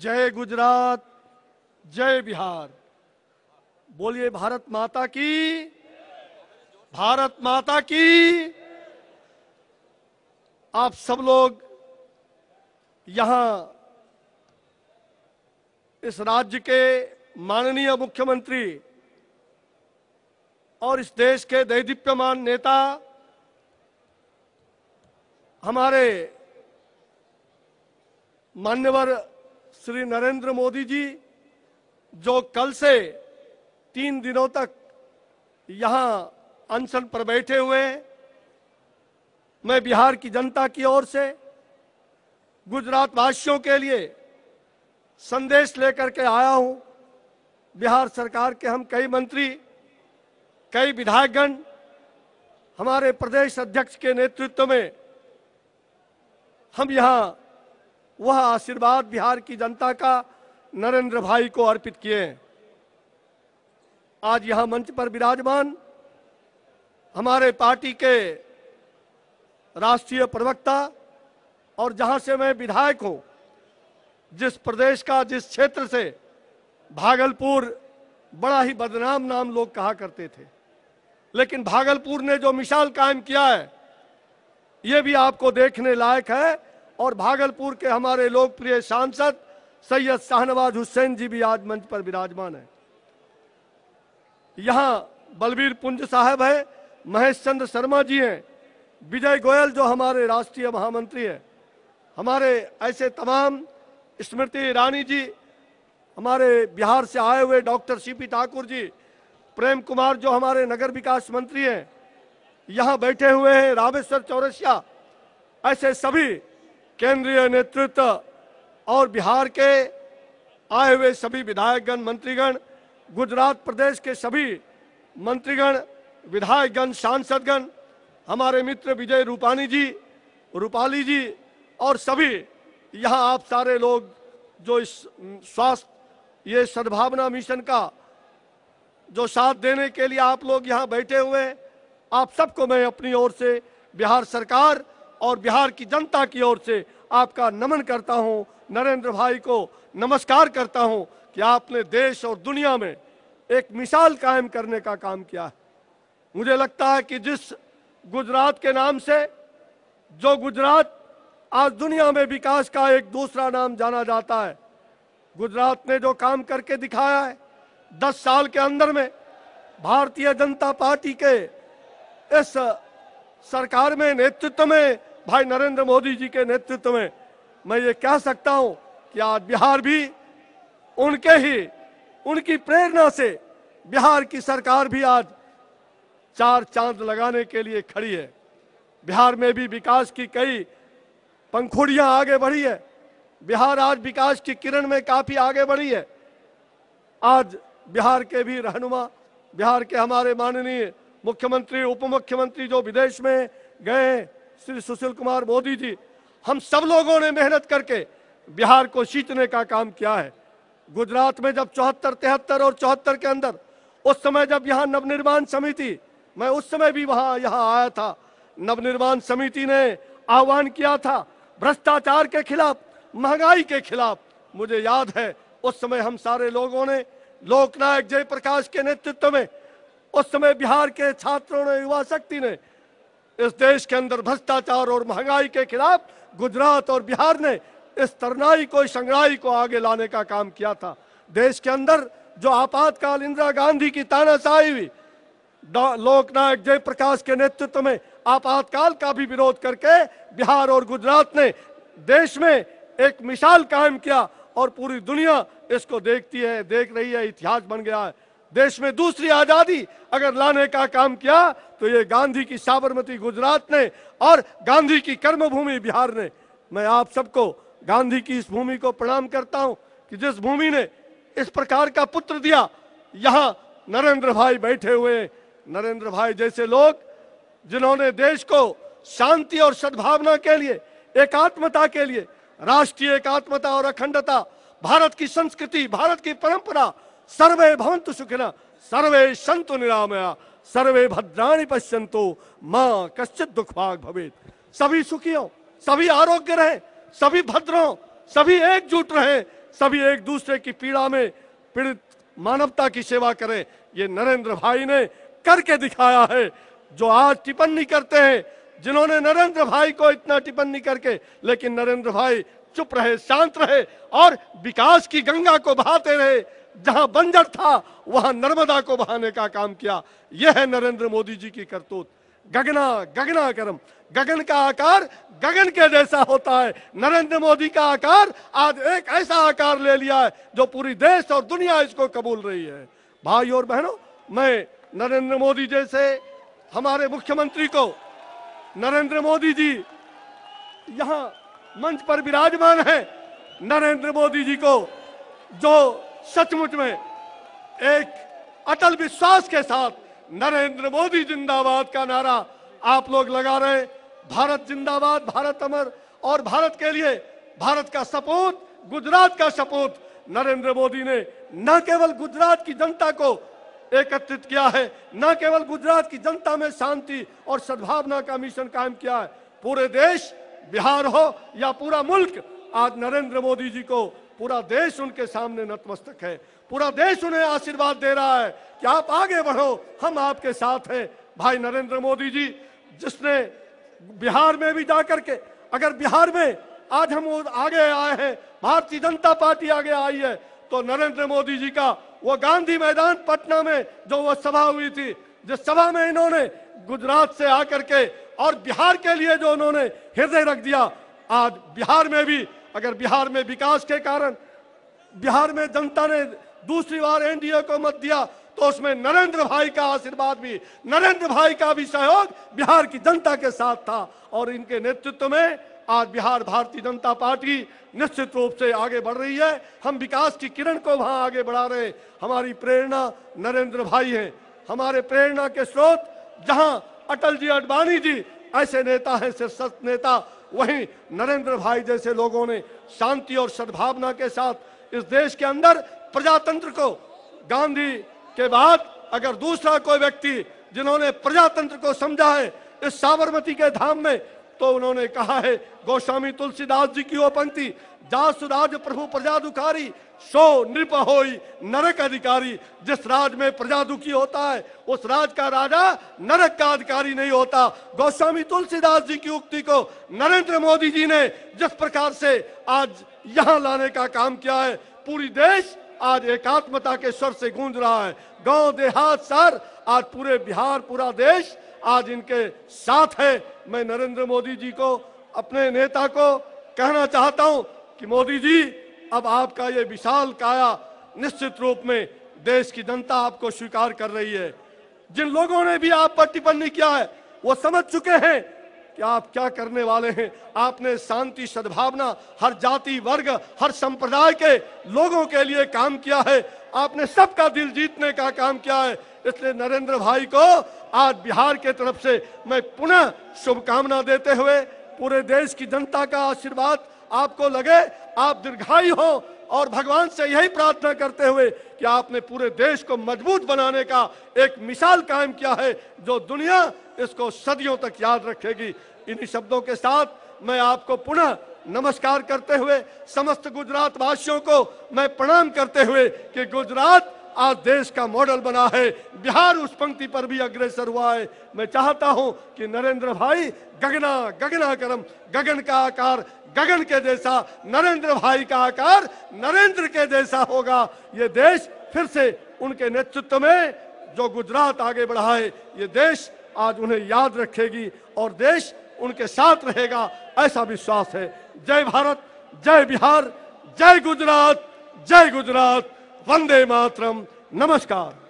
जय गुजरात, जय बिहार। बोलिए भारत माता की, भारत माता की। आप सब लोग यहां इस राज्य के माननीय मुख्यमंत्री और इस देश के दैदीप्यमान नेता हमारे मान्यवर श्री नरेंद्र मोदी जी, जो कल से 3 दिनों तक यहां अनशन पर बैठे हुए हैं, मैं बिहार की जनता की ओर से गुजरात वासियों के लिए संदेश लेकर के आया हूं। बिहार सरकार के हम कई मंत्री, कई विधायकगण हमारे प्रदेश अध्यक्ष के नेतृत्व में हम यहां वह आशीर्वाद बिहार की जनता का नरेंद्र भाई को अर्पित किए हैं। आज यहां मंच पर विराजमान हमारे पार्टी के राष्ट्रीय प्रवक्ता और जहां से मैं विधायक हूं, जिस प्रदेश का, जिस क्षेत्र से, भागलपुर बड़ा ही बदनाम नाम लोग कहा करते थे, लेकिन भागलपुर ने जो मिसाल कायम किया है ये भी आपको देखने लायक है। और भागलपुर के हमारे लोकप्रिय सांसद सैयद शाहनवाज हुसैन जी भी आज मंच पर विराजमान है। यहां बलबीर पुंज साहब है, महेश चंद्र शर्मा जी हैं, विजय गोयल जो हमारे राष्ट्रीय महामंत्री हैं, हमारे ऐसे तमाम, स्मृति ईरानी जी, हमारे बिहार से आए हुए डॉक्टर सीपी ठाकुर जी, प्रेम कुमार जो हमारे नगर विकास मंत्री हैं, यहां बैठे हुए हैं रामेश्वर चौरसिया, ऐसे सभी केंद्रीय नेतृत्व और बिहार के आए हुए सभी विधायकगण, मंत्रीगण, गुजरात प्रदेश के सभी मंत्रीगण, विधायकगण, सांसदगण, हमारे मित्र विजय रूपाली जी और सभी यहां आप सारे लोग जो इस स्वास्थ्य, ये सद्भावना मिशन का जो साथ देने के लिए आप लोग यहां बैठे हुए हैं, आप सबको मैं अपनी ओर से, बिहार सरकार और बिहार की जनता की ओर से आपका नमन करता हूं। नरेंद्र भाई को नमस्कार करता हूं कि आपने देश और दुनिया में एक मिसाल कायम करने का काम किया है। मुझे लगता है कि जिस गुजरात के नाम से, जो गुजरात आज दुनिया में विकास का एक दूसरा नाम जाना जाता है, गुजरात ने जो काम करके दिखाया है 10 साल के अंदर में, भारतीय जनता पार्टी के इस सरकार में, नेतृत्व में, भाई नरेंद्र मोदी जी के नेतृत्व में, मैं ये कह सकता हूं कि आज बिहार भी उनकी प्रेरणा से बिहार की सरकार भी आज 4 चांद लगाने के लिए खड़ी है। बिहार में भी विकास की कई पंखुड़ियां आगे बढ़ी है। बिहार आज विकास की किरण में काफी आगे बढ़ी है। आज बिहार के भी रहनुमा, बिहार के हमारे माननीय मुख्यमंत्री, उप मुख्यमंत्री जो विदेश में गए, श्री सुशील कुमार मोदी जी, हम सब लोगों ने मेहनत करके बिहार को सींचने का काम किया है। गुजरात में जब 74, 73 और 74 के अंदर, उस समय जब यहाँ नवनिर्माण समिति, मैं उस समय भी यहाँ आया था, नवनिर्माण समिति ने आह्वान किया था भ्रष्टाचार के खिलाफ, महंगाई के खिलाफ। मुझे याद है उस समय हम सारे लोगों ने, लोकनायक जयप्रकाश के नेतृत्व में, उस समय बिहार के छात्रों ने, युवा शक्ति ने इस देश के अंदर भ्रष्टाचार और महंगाई के खिलाफ गुजरात और बिहार ने इस तरनाई को, इस संग्राही को आगे लाने का काम किया था। देश के अंदर जो आपातकाल, इंदिरा गांधी की तानाशाही हुई, लोकनायक जयप्रकाश के नेतृत्व में आपातकाल का भी विरोध करके बिहार और गुजरात ने देश में एक मिसाल कायम किया और पूरी दुनिया इसको देखती है, देख रही है, इतिहास बन गया है। देश में दूसरी आजादी अगर लाने का काम किया तो ये गांधी की साबरमती गुजरात ने और गांधी की कर्मभूमि बिहार ने। मैं आप सबको गांधी की इस भूमि को प्रणाम करता हूं कि जिस भूमि ने इस प्रकार का पुत्र दिया। यहां नरेंद्र भाई बैठे हुए, नरेंद्र भाई जैसे लोग जिन्होंने देश को शांति और सद्भावना के लिए, एकात्मता के लिए, राष्ट्रीय एकात्मता और अखंडता, भारत की संस्कृति, भारत की परंपरा, सर्वे भवन्तु सुखिनः, सर्वे सन्तु निरामया, सर्वे भद्राणि पश्यन्तु मां कश्चित् दुःखभाग् भवेत्। सभी सुखी हो, सभी आरोग्य रहे, सभी भद्र हो, सभी एकजुट रहे, सभी एक दूसरे की पीड़ा में पीड़ित मानवता की सेवा करें। ये नरेंद्र भाई ने करके दिखाया है। जो आज टिप्पणी करते हैं, जिन्होंने नरेंद्र भाई को इतना टिप्पणी करके, लेकिन नरेंद्र भाई चुप रहे, शांत रहे और विकास की गंगा को बहाते रहे। जहां बंजर था वहां नर्मदा को बहाने का काम किया। यह है नरेंद्र मोदी जी की करतूत। गगना गगना करम, गगन का आकार गगन के जैसा होता है। नरेंद्र मोदी का आकार आज एक ऐसा आकार ले लिया है जो पूरी देश और दुनिया इसको कबूल रही है। भाई और बहनों, मैं नरेंद्र मोदी जैसे हमारे मुख्यमंत्री को, नरेंद्र मोदी जी यहां मंच पर विराजमान है, नरेंद्र मोदी जी को जो सचमुच में एक अटल विश्वास के साथ नरेंद्र मोदी जिंदाबाद का नारा आप लोग लगा रहे। भारत जिंदाबाद, भारत अमर, और भारत के लिए भारत का सपूत, गुजरात का सपूत नरेंद्र मोदी ने न केवल गुजरात की जनता को एकत्रित किया है, न केवल गुजरात की जनता में शांति और सद्भावना का मिशन कायम किया है। पूरे देश, बिहार हो या पूरा मुल्क, आज नरेंद्र मोदी जी को पूरा देश उनके सामने नतमस्तक है। पूरा देश उन्हें आशीर्वाद दे रहा है कि आप आगे बढ़ो, हम आपके साथ हैं। भाई नरेंद्र मोदी जी, जिसने बिहार में भी जाकर के, अगर बिहार में आज हम आगे आए हैं, भारतीय जनता पार्टी आगे आई है, तो नरेंद्र मोदी जी का वो गांधी मैदान पटना में जो वो सभा हुई थी, जिस सभा में इन्होंने गुजरात से आकर के और बिहार के लिए जो उन्होंने हृदय रख दिया, आज बिहार में भी, अगर बिहार में विकास के कारण बिहार में जनता ने दूसरी बार एनडीए को मत दिया, तो उसमें नरेंद्र भाई का आशीर्वाद भी, नरेंद्र भाई का भी सहयोग बिहार की जनता के साथ था। और इनके नेतृत्व में आज बिहार भारतीय जनता पार्टी निश्चित रूप से आगे बढ़ रही है। हम विकास की किरण को वहां आगे बढ़ा रहे। हमारी प्रेरणा नरेंद्र भाई हैं, हमारे प्रेरणा के स्रोत। जहां अटल जी, अडवाणी जी ऐसे नेता हैं, शीर्षस्थ नेता, वहीं नरेंद्र भाई जैसे लोगों ने शांति और सद्भावना के साथ इस देश के अंदर प्रजातंत्र को, गांधी के बाद अगर दूसरा कोई व्यक्ति जिन्होंने प्रजातंत्र को समझा है इस साबरमती के धाम में, तो उन्होंने कहा है, गोस्वामी तुलसीदास जी की वो पंक्ति, जासु राज प्रभु प्रजा दुखारी, सो नृप होई नरक अधिकारी। जिस राज में प्रजा दुखी होता है, उस राज का राजा नरक का अधिकारी नहीं होता। गोस्वामी तुलसीदास जी की उक्ति को नरेंद्र मोदी जी ने जिस प्रकार से आज यहां लाने का काम किया है, पूरी देश आज एकात्मता के स्वर से गूंज रहा है। गांव देहात शहर, आज पूरे बिहार, पूरा देश आज इनके साथ है। मैं नरेंद्र मोदी जी को, अपने नेता को कहना चाहता हूं कि मोदी जी, अब आपका ये विशाल काया निश्चित रूप में देश की जनता आपको स्वीकार कर रही है। जिन लोगों ने भी आप पर टिप्पणी किया है, वो समझ चुके हैं कि आप क्या करने वाले हैं। आपने शांति, सद्भावना, हर जाति वर्ग, हर संप्रदाय के लोगों के लिए काम किया है। आपने सबका दिल जीतने का काम किया है। इसलिए नरेंद्र भाई को आज बिहार के तरफ से मैं पुनः शुभकामना देते हुए, पूरे देश की जनता का आशीर्वाद आपको लगे, आप दीर्घायु हो, और भगवान से यही प्रार्थना करते हुए कि आपने पूरे देश को मजबूत बनाने का एक मिसाल कायम किया है, जो दुनिया इसको सदियों तक याद रखेगी। इन्हीं शब्दों के साथ मैं आपको पुनः नमस्कार करते हुए, समस्त गुजरात वासियों को मैं प्रणाम करते हुए कि गुजरात आज देश का मॉडल बना है, बिहार उस पंक्ति पर भी अग्रसर हुआ है। मैं चाहता हूं कि नरेंद्र भाई, गगना गगना करम, गगन का आकार गगन के जैसा, नरेंद्र भाई का आकार नरेंद्र के जैसा होगा। ये देश फिर से उनके नेतृत्व में जो गुजरात आगे बढ़ा है, ये देश आज उन्हें याद रखेगी और देश उनके साथ रहेगा, ऐसा विश्वास है। जय भारत, जय बिहार, जय गुजरात, जय गुजरात, वंदे मातरम, नमस्कार।